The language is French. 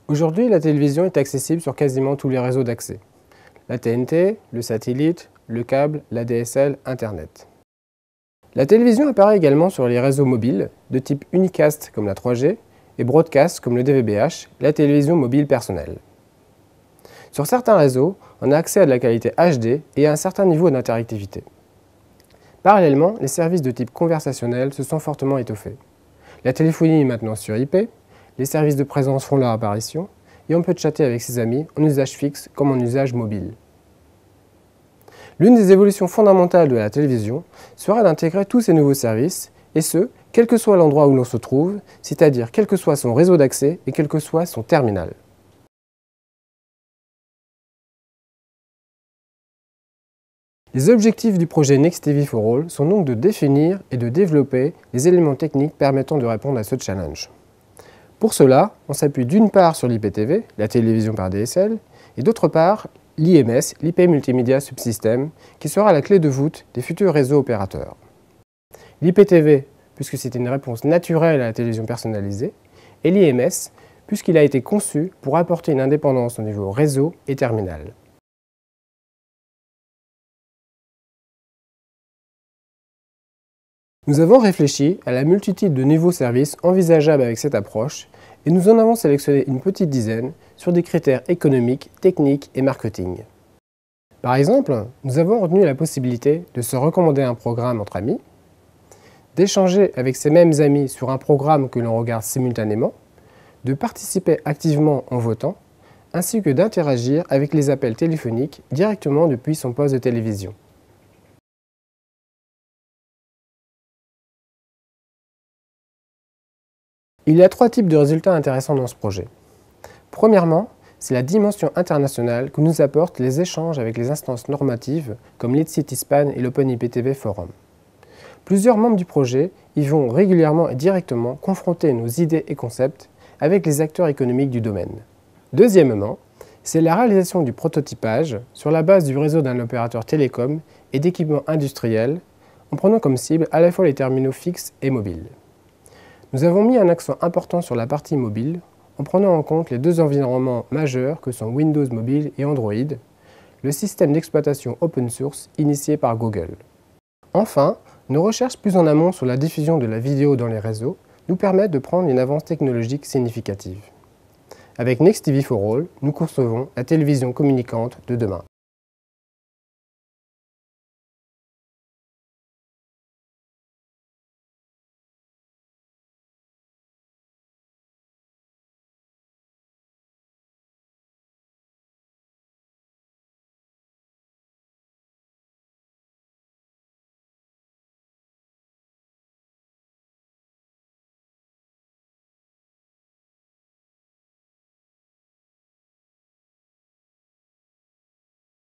Aujourd'hui, la télévision est accessible sur quasiment tous les réseaux d'accès. La TNT, le satellite, le câble, la DSL, Internet. La télévision apparaît également sur les réseaux mobiles, de type unicast comme la 3G et broadcast comme le DVB-H, la télévision mobile personnelle. Sur certains réseaux, on a accès à de la qualité HD et à un certain niveau d'interactivité. Parallèlement, les services de type conversationnel se sont fortement étoffés. La téléphonie est maintenant sur IP, les services de présence font leur apparition et on peut chatter avec ses amis en usage fixe comme en usage mobile. L'une des évolutions fondamentales de la télévision sera d'intégrer tous ces nouveaux services, et ce, quel que soit l'endroit où l'on se trouve, c'est-à-dire quel que soit son réseau d'accès et quel que soit son terminal. Les objectifs du projet Next TV for All sont donc de définir et de développer les éléments techniques permettant de répondre à ce challenge. Pour cela, on s'appuie d'une part sur l'IPTV, la télévision par DSL, et d'autre part l'IMS, l'IP Multimedia Subsystem, qui sera la clé de voûte des futurs réseaux opérateurs. L'IPTV, puisque c'est une réponse naturelle à la télévision personnalisée, et l'IMS, puisqu'il a été conçu pour apporter une indépendance au niveau réseau et terminal. Nous avons réfléchi à la multitude de nouveaux services envisageables avec cette approche et nous en avons sélectionné une petite dizaine sur des critères économiques, techniques et marketing. Par exemple, nous avons retenu la possibilité de se recommander un programme entre amis, d'échanger avec ces mêmes amis sur un programme que l'on regarde simultanément, de participer activement en votant, ainsi que d'interagir avec les appels téléphoniques directement depuis son poste de télévision. Il y a 3 types de résultats intéressants dans ce projet. Premièrement, c'est la dimension internationale que nous apportent les échanges avec les instances normatives comme l'ICITISPAN et l'OpenIPTV Forum. Plusieurs membres du projet y vont régulièrement et directement confronter nos idées et concepts avec les acteurs économiques du domaine. Deuxièmement, c'est la réalisation du prototypage sur la base du réseau d'un opérateur télécom et d'équipements industriels en prenant comme cible à la fois les terminaux fixes et mobiles. Nous avons mis un accent important sur la partie mobile en prenant en compte les 2 environnements majeurs que sont Windows Mobile et Android, le système d'exploitation open source initié par Google. Enfin, nos recherches plus en amont sur la diffusion de la vidéo dans les réseaux nous permettent de prendre une avance technologique significative. Avec Next TV for All, nous concevons la télévision communicante de demain.